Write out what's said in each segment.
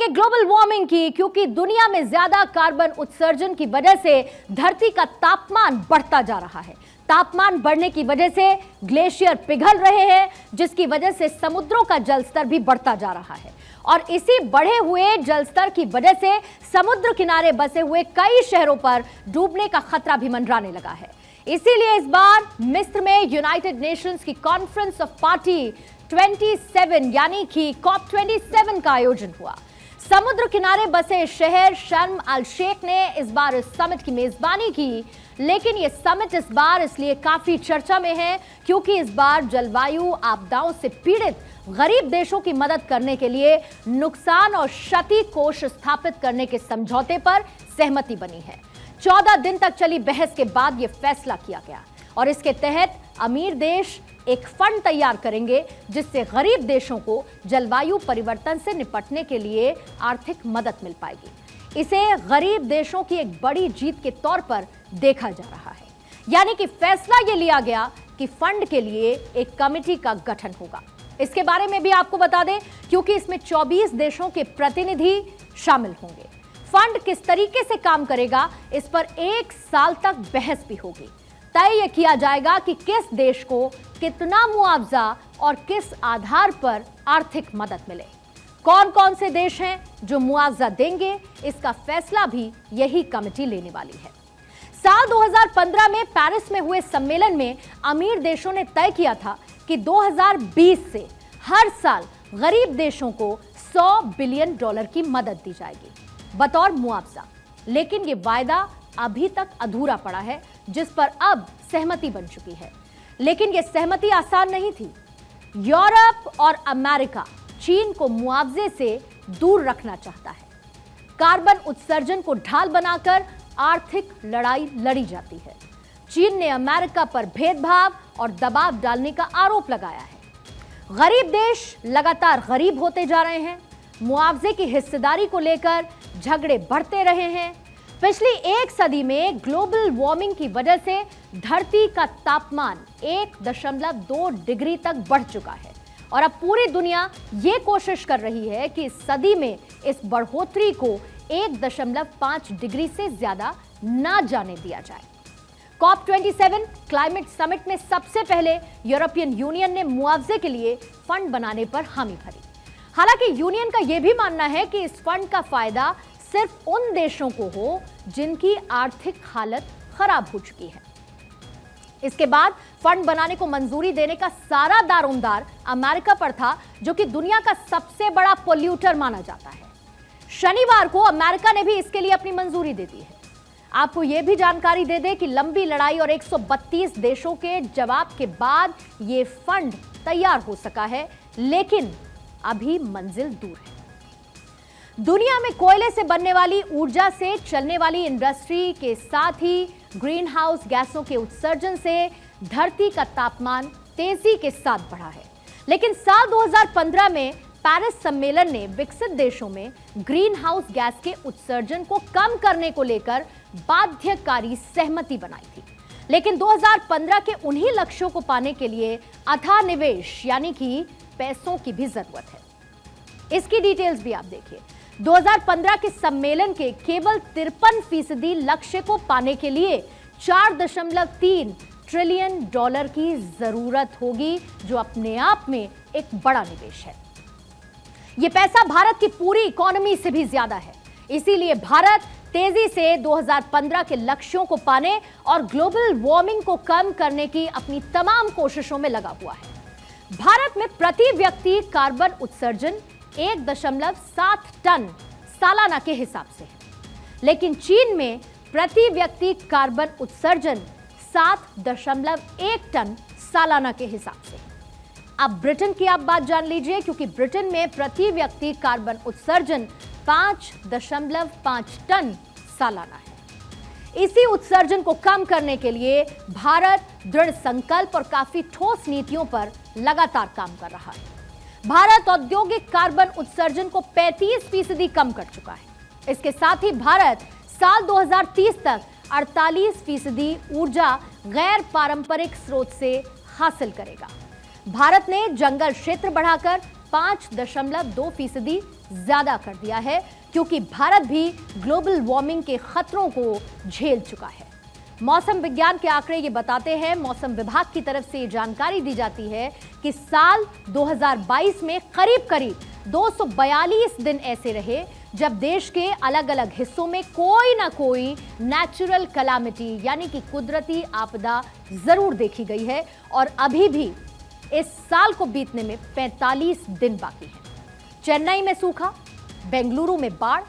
करेंगे global warming की, क्योंकि दुनिया में ज्यादा कार्बन उत्सर्जन की वजह से धरती का तापमान बढ़ता जा रहा है। तापमान बढ़ने की वजह से ग्लेशियर पिघल रहे हैं, जिसकी वजह से समुद्रों का जलस्तर भी बढ़ता जा रहा है और इसी बढ़े हुए जलस्तर की वजह से समुद्र किनारे बसे हुए कई शहरों पर डूबने का खतरा भी मंडराने लगा है। इसीलिए इस बार मिस्र में यूनाइटेड नेशंस की कॉन्फ्रेंस ऑफ पार्टी 27 यानी कि COP27 का आयोजन हुआ। समुद्र किनारे बसे शहर शर्म अल शेख ने इस बार इस समिट की मेजबानी की, लेकिन यह समिट इस बार इसलिए काफी चर्चा में है क्योंकि इस बार जलवायु आपदाओं से पीड़ित गरीब देशों की मदद करने के लिए नुकसान और क्षति कोष स्थापित करने के समझौते पर सहमति बनी है। 14 दिन तक चली बहस के बाद यह फैसला किया गया और इसके तहत अमीर देश एक फंड तैयार करेंगे जिससे गरीब देशों को जलवायु परिवर्तन से निपटने के लिए आर्थिक मदद मिल पाएगी। इसे गरीब देशों की एक बड़ी जीत के तौर पर देखा जा रहा है, यानी कि फैसला यह लिया गया कि फंड के लिए एक कमेटी का गठन होगा। इसके बारे में भी आपको बता दें क्योंकि इसमें 24 देशों के प्रतिनिधि शामिल होंगे। फंड किस तरीके से काम करेगा, इस पर 1 साल तक बहस भी होगी। तय यह किया जाएगा कि किस देश को कितना मुआवजा और किस आधार पर आर्थिक मदद मिले। कौन कौन से देश हैं जो मुआवजा देंगे, इसका फैसला भी यही कमेटी लेने वाली है। साल 2015 में पेरिस में हुए सम्मेलन में अमीर देशों ने तय किया था कि 2020 से हर साल गरीब देशों को $100 बिलियन की मदद दी जाएगी बतौर मुआवजा, लेकिन यह वायदा अभी तक अधूरा पड़ा है, जिस पर अब सहमति बन चुकी है। लेकिन यह सहमति आसान नहीं थी। यूरोप और अमेरिका चीन को मुआवजे से दूर रखना चाहता है। कार्बन उत्सर्जन को ढाल बनाकर आर्थिक लड़ाई लड़ी जाती है। चीन ने अमेरिका पर भेदभाव और दबाव डालने का आरोप लगाया है। गरीब देश लगातार गरीब होते जा रहे हैं। मुआवजे की हिस्सेदारी को लेकर झगड़े बढ़ते रहे हैं। पिछली 1 सदी में ग्लोबल वार्मिंग की वजह से धरती का तापमान 1.2 डिग्री तक बढ़ चुका है और अब पूरी दुनिया ये कोशिश कर रही है कि इस सदी में इस बढ़ोतरी को 1.5 डिग्री से ज्यादा ना जाने दिया जाए। COP27 क्लाइमेट समिट में सबसे पहले यूरोपियन यूनियन ने मुआवजे के लिए फंड बनाने पर हामी भरी। हालांकि यूनियन का यह भी मानना है कि इस फंड का फायदा सिर्फ उन देशों को हो जिनकी आर्थिक हालत खराब हो चुकी है। इसके बाद फंड बनाने को मंजूरी देने का सारा दारोमदार अमेरिका पर था, जो कि दुनिया का सबसे बड़ा पोल्यूटर माना जाता है। शनिवार को अमेरिका ने भी इसके लिए अपनी मंजूरी दे दी है। आपको यह भी जानकारी दे दें कि लंबी लड़ाई और 132 देशों के जवाब के बाद यह फंड तैयार हो सका है, लेकिन अभी मंजिल दूर है। दुनिया में कोयले से बनने वाली ऊर्जा से चलने वाली इंडस्ट्री के साथ ही ग्रीन हाउस गैसों के उत्सर्जन से धरती का तापमान तेजी के साथ बढ़ा है। लेकिन साल 2015 में पेरिस सम्मेलन ने विकसित देशों में ग्रीन हाउस गैस के उत्सर्जन को कम करने को लेकर बाध्यकारी सहमति बनाई थी। लेकिन 2015 के उन्हीं लक्ष्यों को पाने के लिए अथाह निवेश यानी कि पैसों की भी जरूरत है। इसकी डिटेल्स भी आप देखिए। 2015 के सम्मेलन के केवल 53% लक्ष्य को पाने के लिए $4.3 ट्रिलियन की जरूरत होगी, जो अपने आप में एक बड़ा निवेश है। यह पैसा भारत की पूरी इकोनॉमी से भी ज्यादा है। इसीलिए भारत तेजी से 2015 के लक्ष्यों को पाने और ग्लोबल वार्मिंग को कम करने की अपनी तमाम कोशिशों में लगा हुआ है। भारत में प्रति व्यक्ति कार्बन उत्सर्जन 1.7 टन सालाना के हिसाब से है, लेकिन चीन में प्रति व्यक्ति कार्बन उत्सर्जन 7.1 टन सालाना के हिसाब से। अब ब्रिटेन की आप बात जान लीजिए, क्योंकि ब्रिटेन में प्रति व्यक्ति कार्बन उत्सर्जन 5.5 टन सालाना है। इसी उत्सर्जन को कम करने के लिए भारत दृढ़ संकल्प और काफी ठोस नीतियों पर लगातार काम कर रहा है। भारत औद्योगिक कार्बन उत्सर्जन को 35% कम कर चुका है। इसके साथ ही भारत साल 2030 तक 48% ऊर्जा गैर पारंपरिक स्रोत से हासिल करेगा। भारत ने जंगल क्षेत्र बढ़ाकर 5.2% ज्यादा कर दिया है, क्योंकि भारत भी ग्लोबल वार्मिंग के खतरों को झेल चुका है। मौसम विज्ञान के आंकड़े ये बताते हैं, मौसम विभाग की तरफ से ये जानकारी दी जाती है कि साल 2022 में करीब करीब 242 दिन ऐसे रहे जब देश के अलग अलग हिस्सों में कोई ना कोई नेचुरल कैलामिटी यानी कि कुदरती आपदा जरूर देखी गई है। और अभी भी इस साल को बीतने में 45 दिन बाकी हैं। चेन्नई में सूखा, बेंगलुरु में बाढ़,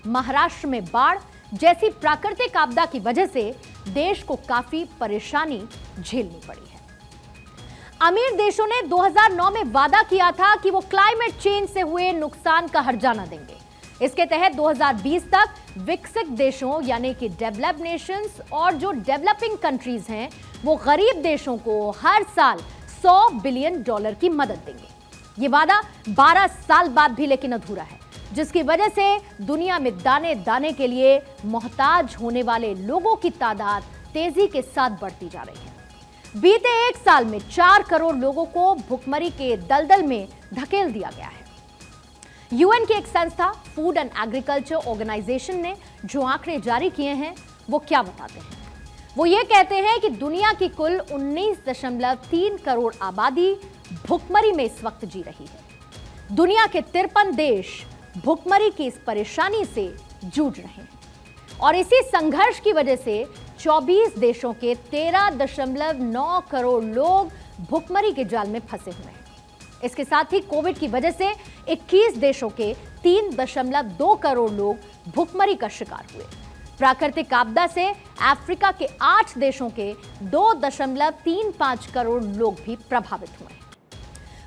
महाराष्ट्र में बाढ़ जैसी प्राकृतिक आपदा की वजह से देश को काफी परेशानी झेलनी पड़ी है। अमीर देशों ने 2009 में वादा किया था कि वो क्लाइमेट चेंज से हुए नुकसान का हर्जाना देंगे। इसके तहत 2020 तक विकसित देशों यानी कि डेवलप्ड नेशंस और जो डेवलपिंग कंट्रीज हैं वो गरीब देशों को हर साल $100 बिलियन की मदद देंगे। ये वादा 12 साल बाद भी लेकिन अधूरा है, जिसकी वजह से दुनिया में दाने दाने के लिए मोहताज होने वाले लोगों की तादाद तेजी के साथ बढ़ती जा रही है। बीते एक साल में 4 करोड़ लोगों को भुखमरी के दलदल में धकेल दिया गया है। यूएन की एक संस्था फूड एंड एग्रीकल्चर ऑर्गेनाइजेशन ने जो आंकड़े जारी किए हैं वो क्या बताते हैं? वो ये कहते हैं कि दुनिया की कुल 19.3 करोड़ आबादी भुखमरी में इस वक्त जी रही है। दुनिया के 53 देश भुखमरी की इस परेशानी से जूझ रहे हैं और इसी संघर्ष की वजह से 24 देशों के 13.9 करोड़ लोग भुखमरी के जाल में फंसे हुए हैं। इसके साथ ही कोविड की वजह से 21 देशों के 3.2 करोड़ लोग भुखमरी का शिकार हुए। प्राकृतिक आपदा से अफ्रीका के 8 देशों के 2.35 करोड़ लोग भी प्रभावित हुए हैं।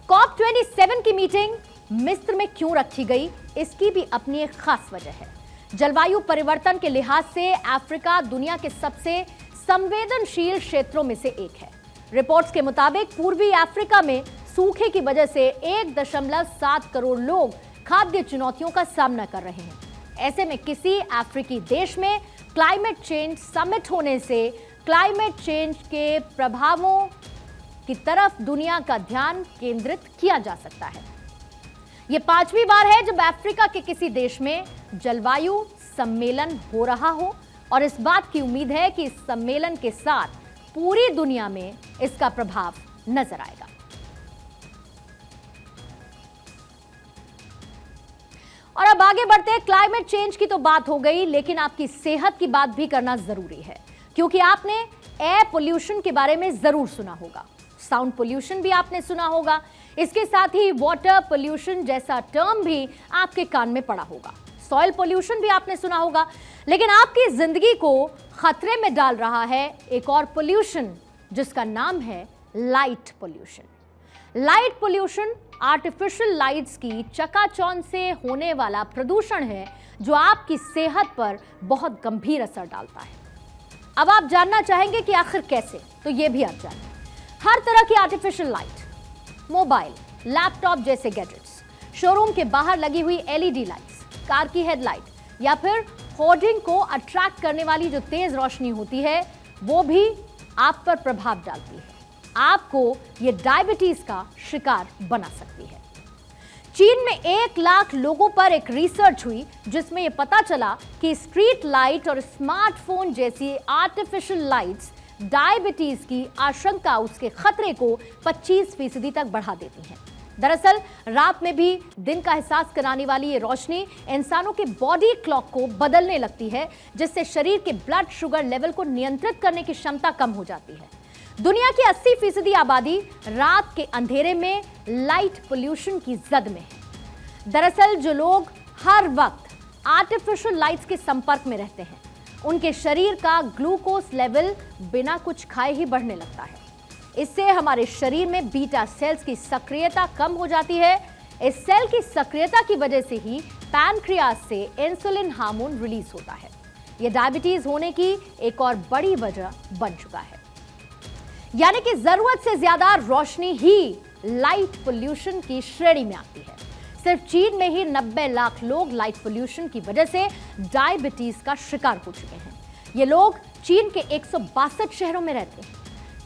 COP27 की मीटिंग मिस्र में क्यों रखी गई, इसकी भी अपनी एक खास वजह है। जलवायु परिवर्तन के लिहाज से अफ्रीका दुनिया के सबसे संवेदनशील क्षेत्रों में से एक है। रिपोर्ट्स के मुताबिक पूर्वी अफ्रीका में सूखे की वजह से 1.7 करोड़ लोग खाद्य चुनौतियों का सामना कर रहे हैं। ऐसे में किसी अफ्रीकी देश में क्लाइमेट चेंज समिट होने से क्लाइमेट चेंज के प्रभावों की तरफ दुनिया का ध्यान केंद्रित किया जा सकता है। यह 5वीं बार है जब अफ्रीका के किसी देश में जलवायु सम्मेलन हो रहा हो और इस बात की उम्मीद है कि इस सम्मेलन के साथ पूरी दुनिया में इसका प्रभाव नजर आएगा। और अब आगे बढ़ते हैं। क्लाइमेट चेंज की तो बात हो गई, लेकिन आपकी सेहत की बात भी करना जरूरी है, क्योंकि आपने एयर पोल्यूशन के बारे में जरूर सुना होगा, साउंड पोल्यूशन भी आपने सुना होगा, इसके साथ ही वाटर पोल्यूशन जैसा टर्म भी आपके कान में पड़ा होगा, सॉइल पोल्यूशन भी आपने सुना होगा। लेकिन आपकी जिंदगी को खतरे में डाल रहा है एक और पोल्यूशन, जिसका नाम है light pollution. Light pollution artificial lights की चकाचौंध से होने वाला प्रदूषण है जो आपकी सेहत पर बहुत गंभीर असर डालता है। अब आप जानना चाहेंगे कि आखिर कैसे, तो ये भी आप जानिए। हर तरह की आर्टिफिशियल लाइट, मोबाइल, लैपटॉप जैसे गैजेट्स, शोरूम के बाहर लगी हुई एलईडी लाइट्स, कार की हेडलाइट या फिर होर्डिंग को अट्रैक्ट करने वाली जो तेज रोशनी होती है, वो भी आप पर प्रभाव डालती है। आपको ये डायबिटीज का शिकार बना सकती है। चीन में 1 लाख लोगों पर एक रिसर्च हुई जिसमें यह पता चला कि स्ट्रीट लाइट और स्मार्टफोन जैसी आर्टिफिशियल लाइट्स डायबिटीज की आशंका, उसके खतरे को 25% तक बढ़ा देती हैं। दरअसल रात में भी दिन का एहसास कराने वाली ये रोशनी इंसानों के बॉडी क्लॉक को बदलने लगती है, जिससे शरीर के ब्लड शुगर लेवल को नियंत्रित करने की क्षमता कम हो जाती है। दुनिया की 80% आबादी रात के अंधेरे में लाइट पोल्यूशन की जद में है। दरअसल जो लोग हर वक्त आर्टिफिशियल लाइट्स के संपर्क में रहते हैं, उनके शरीर का ग्लूकोज लेवल बिना कुछ खाए ही बढ़ने लगता है। इससे हमारे शरीर में बीटा सेल्स की सक्रियता कम हो जाती है। इस सेल की सक्रियता की वजह से ही पैनक्रियाज से इंसुलिन हार्मोन रिलीज होता है। यह डायबिटीज होने की एक और बड़ी वजह बन चुका है। यानी कि जरूरत से ज्यादा रोशनी ही लाइट पोल्यूशन की श्रेणी में आती है। सिर्फ चीन में ही 90 लाख लोग लाइट पोल्यूशन की वजह से डायबिटीज का शिकार हो चुके हैं। ये लोग चीन के 162 शहरों में रहते हैं।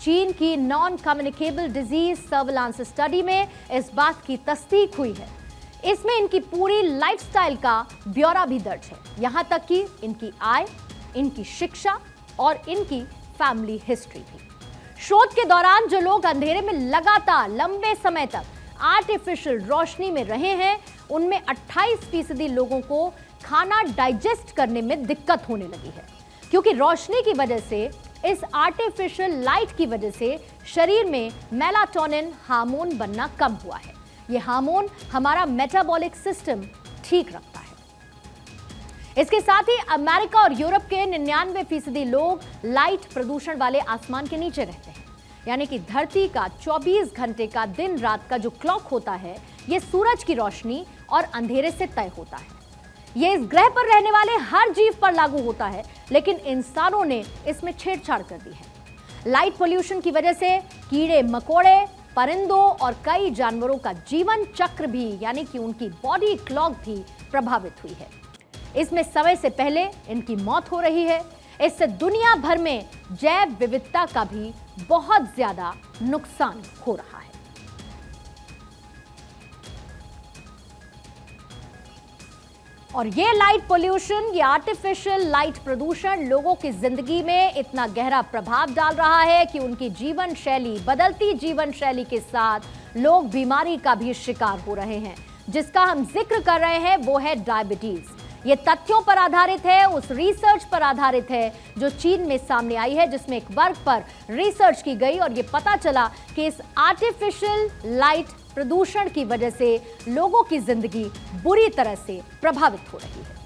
चीन की non communicable disease surveillance study में इस बात की तस्दीक हुई है। इसमें इनकी पूरी लाइफस्टाइल का ब्यौरा भी दर्ज है, यहां तक कि इनकी आय, इनकी शिक्षा और इनकी फैमिली हिस्ट्री भी। शोध के दौरान जो लोग अंधेरे में लगातार लंबे समय तक आर्टिफिशियल रोशनी में रहे हैं, उनमें 28% लोगों को खाना डाइजेस्ट करने में दिक्कत होने लगी है, क्योंकि रोशनी की वजह से, इस आर्टिफिशियल लाइट की वजह से शरीर में मेलाटोनिन हार्मोन बनना कम हुआ है। यह हार्मोन हमारा मेटाबॉलिक सिस्टम ठीक रखता है। इसके साथ ही अमेरिका और यूरोप के 99% लोग लाइट प्रदूषण वाले आसमान के नीचे रहते हैं, यानी कि धरती का 24 घंटे का दिन रात का जो क्लॉक होता है, यह सूरज की रोशनी और अंधेरे से तय होता है। यह इस ग्रह पर रहने वाले हर जीव पर लागू होता है, लेकिन इंसानों ने इसमें छेड़छाड़ कर दी है। लाइट पोल्यूशन की वजह से कीड़े मकोड़े, परिंदों और कई जानवरों का जीवन चक्र भी, यानी कि उनकी बॉडी क्लॉक भी प्रभावित हुई है। इसमें समय से पहले इनकी मौत हो रही है। इससे दुनिया भर में जैव विविधता का भी बहुत ज्यादा नुकसान हो रहा है। और ये लाइट पोल्यूशन, ये आर्टिफिशियल लाइट प्रदूषण लोगों की जिंदगी में इतना गहरा प्रभाव डाल रहा है कि उनकी जीवन शैली, बदलती जीवन शैली के साथ लोग बीमारी का भी शिकार हो रहे हैं। जिसका हम जिक्र कर रहे हैं वो है डायबिटीज। ये तथ्यों पर आधारित है, उस रिसर्च पर आधारित है जो चीन में सामने आई है, जिसमें एक वर्ग पर रिसर्च की गई और ये पता चला कि इस आर्टिफिशियल लाइट प्रदूषण की वजह से लोगों की जिंदगी बुरी तरह से प्रभावित हो रही है।